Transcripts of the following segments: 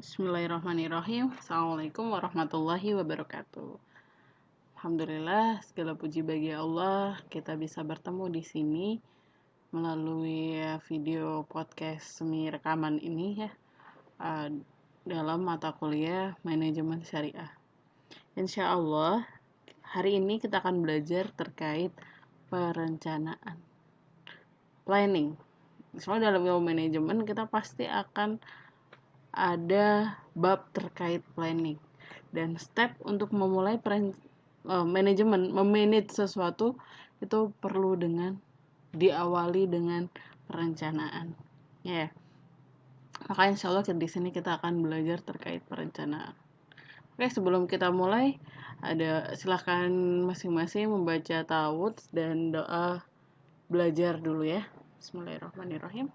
Bismillahirrahmanirrahim. Assalamualaikum warahmatullahi wabarakatuh. Alhamdulillah, segala puji bagi Allah, kita bisa bertemu di sini melalui video podcast semi rekaman ini ya, dalam mata kuliah manajemen syariah. Insya Allah, hari ini kita akan belajar terkait perencanaan, planning. Soalnya dalam ilmu manajemen kita pasti akan ada bab terkait planning dan step untuk memulai manajemen, memanage sesuatu itu perlu dengan diawali dengan perencanaan. Ya, maka insya Allah di sini kita akan belajar terkait perencanaan. Oke, sebelum kita mulai, silahkan masing-masing membaca ta'awudz dan doa belajar dulu ya. Bismillahirrahmanirrahim.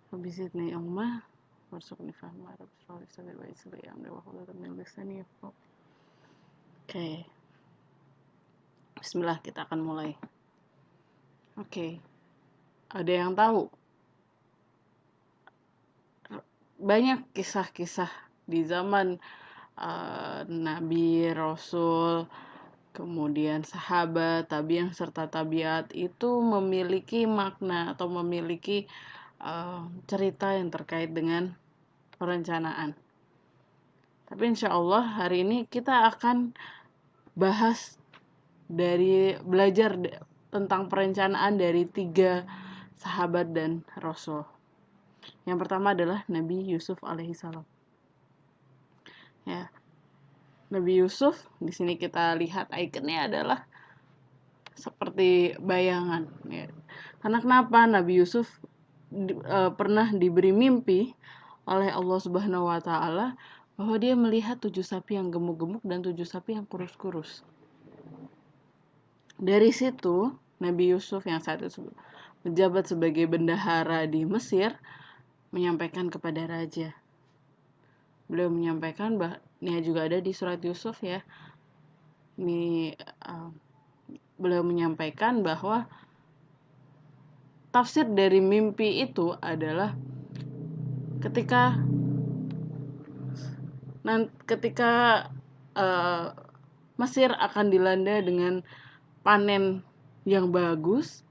Wabizidni ilma warzuqni fahma rabbi shrah li sadri wa yassir li amri wahlul 'uqdatam min lisani yafqahu. Oke. Bismillah, kita akan mulai. Oke. Ada yang tahu? Banyak kisah-kisah di zaman Nabi, Rasul, kemudian sahabat, tabi'in serta tabiat itu memiliki makna atau memiliki cerita yang terkait dengan perencanaan. Tapi insya Allah hari ini kita akan bahas belajar tentang perencanaan dari 3 sahabat dan Rasul. Yang pertama adalah Nabi Yusuf alaihissalam. Ya, Nabi Yusuf di sini kita lihat ikonnya adalah seperti bayangan. Ya. Karena kenapa Nabi Yusuf pernah diberi mimpi oleh Allah Subhanahu Wa Taala bahwa dia melihat 7 sapi yang gemuk-gemuk dan 7 sapi yang kurus-kurus. Dari situ, Nabi Yusuf yang saat itu menjabat sebagai bendahara di Mesir menyampaikan kepada raja. Beliau menyampaikan ini juga ada di surat Yusuf ya. Beliau menyampaikan bahwa tafsir dari mimpi itu adalah ketika Mesir akan dilanda dengan panen yang bagus,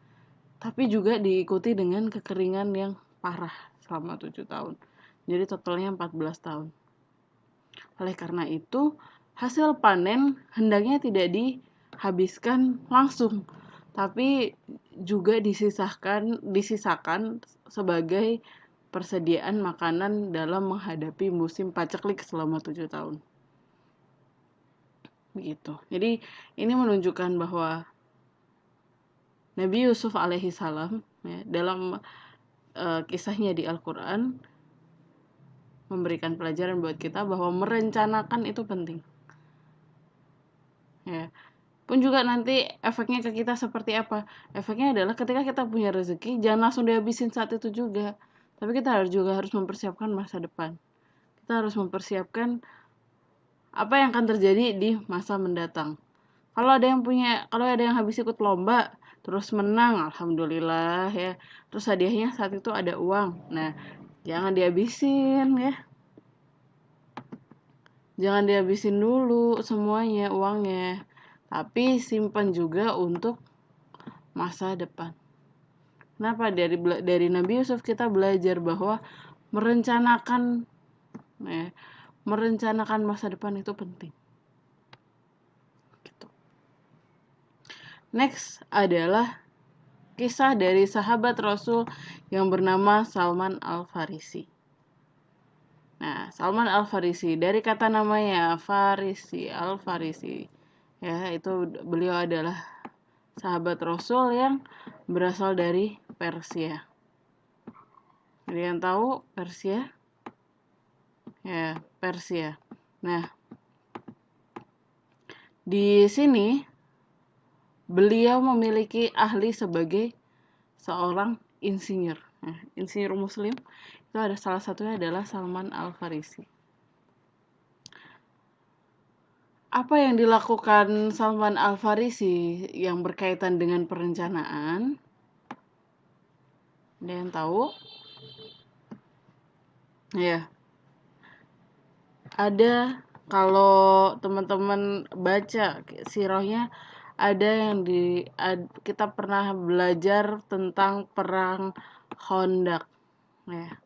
tapi juga diikuti dengan kekeringan yang parah selama 7 tahun. Jadi totalnya 14 tahun. Oleh karena itu, hasil panen hendaknya tidak dihabiskan langsung, tapi juga disisakan sebagai persediaan makanan dalam menghadapi musim paceklik selama 7 tahun. Begitu. Jadi ini menunjukkan bahwa Nabi Yusuf alaihissalam ya, dalam kisahnya di Al-Quran memberikan pelajaran buat kita bahwa merencanakan itu penting. Ya. Pun juga nanti efeknya ke kita seperti apa? Efeknya adalah ketika kita punya rezeki, jangan langsung dihabisin saat itu juga. Tapi kita juga harus mempersiapkan masa depan. Kita harus mempersiapkan apa yang akan terjadi di masa mendatang. Kalau ada yang habis ikut lomba, terus menang, alhamdulillah ya. Terus hadiahnya saat itu ada uang. Nah, jangan dihabisin ya. Jangan dihabisin dulu semuanya uangnya. Tapi simpan juga untuk masa depan. Kenapa? Dari Nabi Yusuf kita belajar bahwa merencanakan masa depan itu penting. Gitu. Next adalah kisah dari sahabat Rasul yang bernama Salman Al-Farisi. Nah, Salman Al-Farisi dari kata namanya Farisi, Al-Farisi. Ya, itu beliau adalah sahabat Rasul yang berasal dari Persia. Ada yang tahu Persia? Ya, Persia. Nah, di sini beliau memiliki ahli sebagai seorang insinyur. Nah, insinyur muslim itu ada salah satunya adalah Salman Al-Farisi. Apa yang dilakukan Salman Al-Farisi yang berkaitan dengan perencanaan? Ada yang tahu? Ya. ada, kalau teman-teman baca sirahnya, ada yang kita pernah belajar tentang perang Khandaq ya.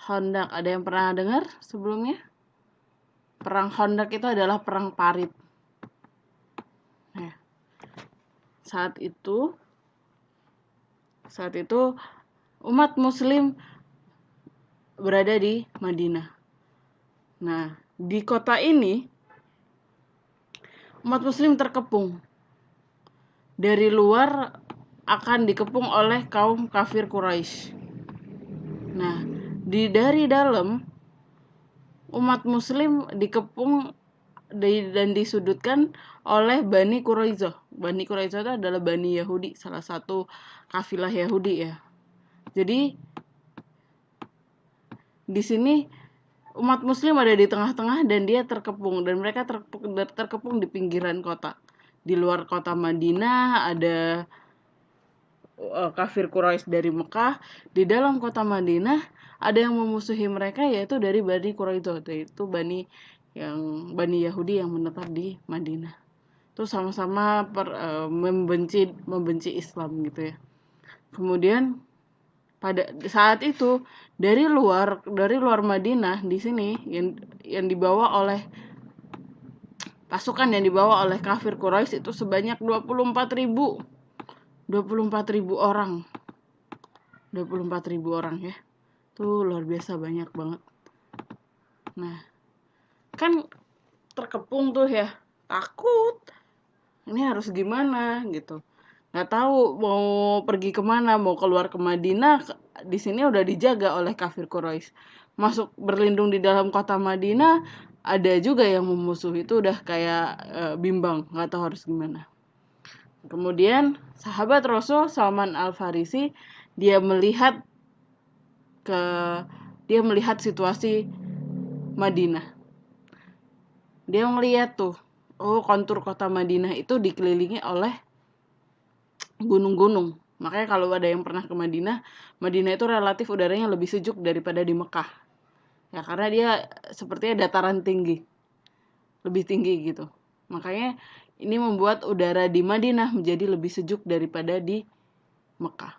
Khandaq, ada yang pernah dengar sebelumnya? Perang Khandaq itu adalah perang parit ya. Saat itu umat muslim berada di Madinah. Nah, di kota ini umat muslim terkepung. Dari luar akan dikepung oleh kaum kafir Quraisy. Nah, dari dalam umat muslim dikepung dan disudutkan oleh Bani Quraisyah. Bani Quraisyah itu adalah Bani Yahudi, salah satu kafilah Yahudi ya. Jadi di sini umat muslim ada di tengah-tengah dan dia terkepung, dan mereka terkepung di pinggiran kota. Di luar kota Madinah ada kafir Quraisy dari Mekah. Di dalam kota Madinah ada yang memusuhi mereka, yaitu dari Bani Quraisyah, yaitu Bani Yahudi yang menetap di Madinah. Itu sama-sama membenci Islam gitu ya. Kemudian pada saat itu dari luar Madinah di sini yang dibawa oleh pasukan yang dibawa oleh kafir Quraisy itu sebanyak 24.000 orang. 24.000 orang ya. Itu luar biasa banyak banget. Nah, kan terkepung tuh ya. Takut. Ini harus gimana gitu. Nggak tahu mau pergi kemana, mau keluar ke Madinah. Di sini udah dijaga oleh kafir Quraisy. Masuk berlindung di dalam kota Madinah, ada juga yang memusuhi. Itu udah kayak bimbang, nggak tahu harus gimana. Kemudian sahabat Rasul Salman Al-Farisi dia melihat situasi Madinah. Dia melihat tuh, kontur kota Madinah itu dikelilingi oleh gunung-gunung. Makanya kalau ada yang pernah ke Madinah itu relatif udaranya lebih sejuk daripada di Mekah. Ya karena dia sepertinya dataran tinggi. Lebih tinggi gitu. Makanya ini membuat udara di Madinah menjadi lebih sejuk daripada di Mekah.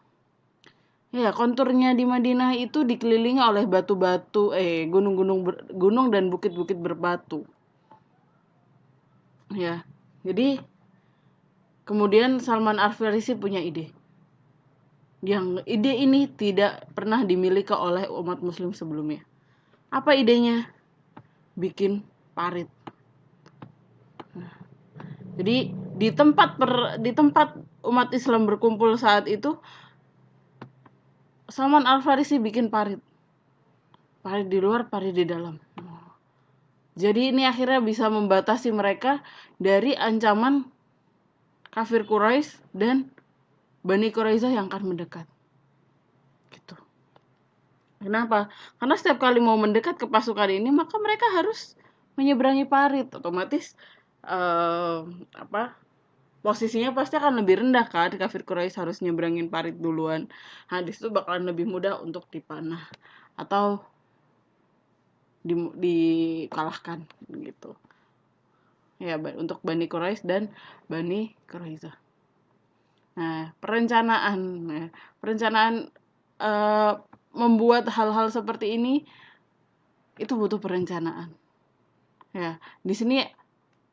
Ya, konturnya di Madinah itu dikelilingi oleh batu-batu, gunung dan bukit-bukit berbatu. Ya, jadi kemudian Salman Al-Farisi punya ide. Yang ide ini tidak pernah dimiliki oleh umat muslim sebelumnya. Apa idenya? Bikin parit. Jadi di tempat umat Islam berkumpul saat itu, Salman Al-Farisi bikin parit. Parit di luar, parit di dalam. Jadi ini akhirnya bisa membatasi mereka dari ancaman kafir Quraisy dan Bani Quraisyah yang akan mendekat. Gitu. Kenapa? Karena setiap kali mau mendekat ke pasukan ini, maka mereka harus menyeberangi parit. Otomatis posisinya pasti akan lebih rendah kan. Kafir Quraisy harus nyebrangin parit duluan. Hadis itu bakalan lebih mudah untuk dipanah atau dikalahkan gitu. Ya, untuk Bani Quraisy dan Bani Quraisyah. Nah, perencanaan membuat hal-hal seperti ini itu butuh perencanaan. Ya, di sini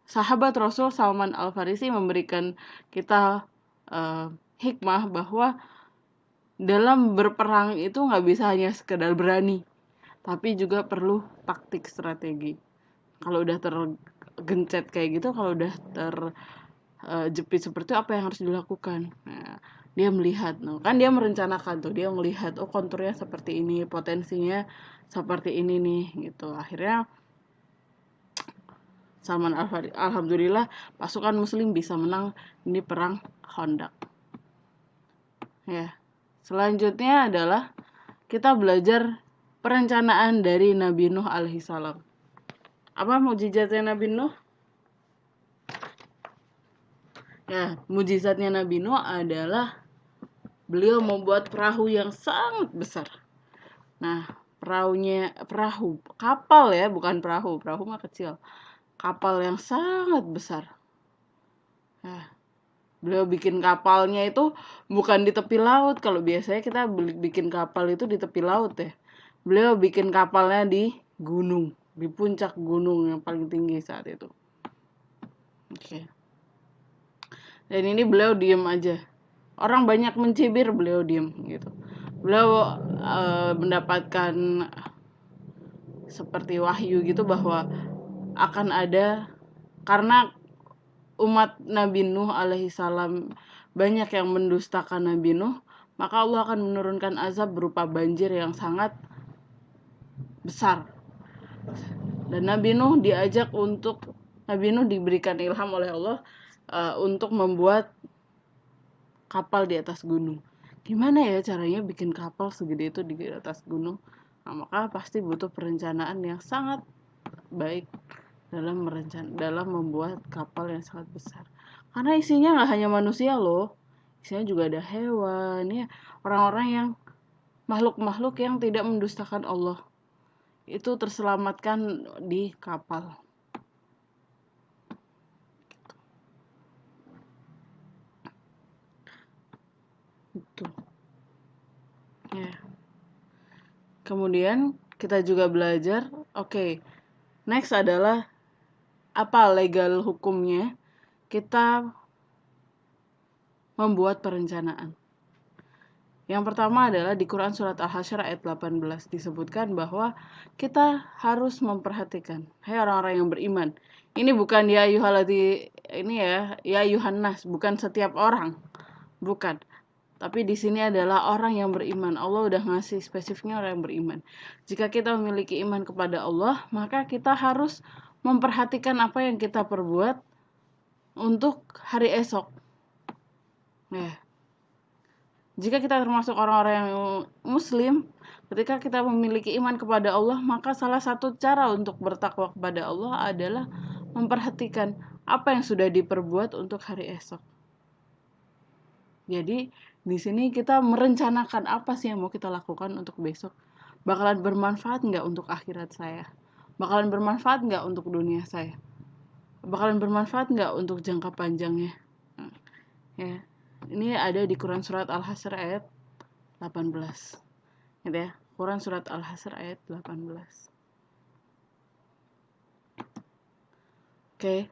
sahabat Rasul Salman Al-Farisi memberikan kita hikmah bahwa dalam berperang itu nggak bisa hanya sekedar berani, tapi juga perlu taktik strategi. Kalau udah tergencet kayak gitu, kalau udah terjepit seperti itu, apa yang harus dilakukan? Nah, dia melihat, kan dia merencanakan tuh, dia melihat konturnya seperti ini, potensinya seperti ini nih, gitu. Akhirnya Salman Al-Farisi, alhamdulillah pasukan muslim bisa menang di perang Khandaq. Ya. Selanjutnya adalah kita belajar perencanaan dari Nabi Nuh alaihissalam. Apa mukjizatnya Nabi Nuh? Ya, mukjizatnya Nabi Nuh adalah beliau membuat perahu yang sangat besar. Nah, kapal ya, bukan perahu mah kecil, kapal yang sangat besar. Nah, beliau bikin kapalnya itu bukan di tepi laut. Kalau biasanya kita bikin kapal itu di tepi laut ya. Beliau bikin kapalnya di gunung, di puncak gunung yang paling tinggi saat itu. Oke. Dan ini beliau diem aja. Orang banyak mencibir, beliau diem gitu. Beliau mendapatkan seperti wahyu gitu bahwa akan ada, karena umat Nabi Nuh alaihi salam banyak yang mendustakan Nabi Nuh, maka Allah akan menurunkan azab berupa banjir yang sangat besar. Dan Nabi Nuh diberikan ilham oleh Allah untuk membuat kapal di atas gunung. Gimana ya caranya bikin kapal segede itu di atas gunung? Nah, maka pasti butuh perencanaan yang sangat baik dalam membuat kapal yang sangat besar. Karena isinya nggak hanya manusia loh, isinya juga ada hewan ya, orang-orang yang makhluk-makhluk yang tidak mendustakan Allah itu terselamatkan di kapal. Itu. Ya. Kemudian kita juga belajar, next adalah apa legal hukumnya kita membuat perencanaan. Yang pertama adalah di Quran surat Al-Hasyr ayat 18 disebutkan bahwa kita harus memperhatikan, hai orang-orang yang beriman. Ini bukan ya Yuhannas, bukan setiap orang. Bukan. Tapi di sini adalah orang yang beriman. Allah udah ngasih spesifiknya orang yang beriman. Jika kita memiliki iman kepada Allah, maka kita harus memperhatikan apa yang kita perbuat untuk hari esok. Ya. Jika kita termasuk orang-orang yang muslim, ketika kita memiliki iman kepada Allah, maka salah satu cara untuk bertakwa kepada Allah adalah memperhatikan apa yang sudah diperbuat untuk hari esok. Jadi, di sini kita merencanakan apa sih yang mau kita lakukan untuk besok. Bakalan bermanfaat nggak untuk akhirat saya? Bakalan bermanfaat nggak untuk dunia saya? Bakalan bermanfaat nggak untuk jangka panjangnya? Ya. Ini ada di Quran surat Al-Hasyr ayat 18. Gitu ya. Quran surat Al-Hasyr ayat 18. Oke.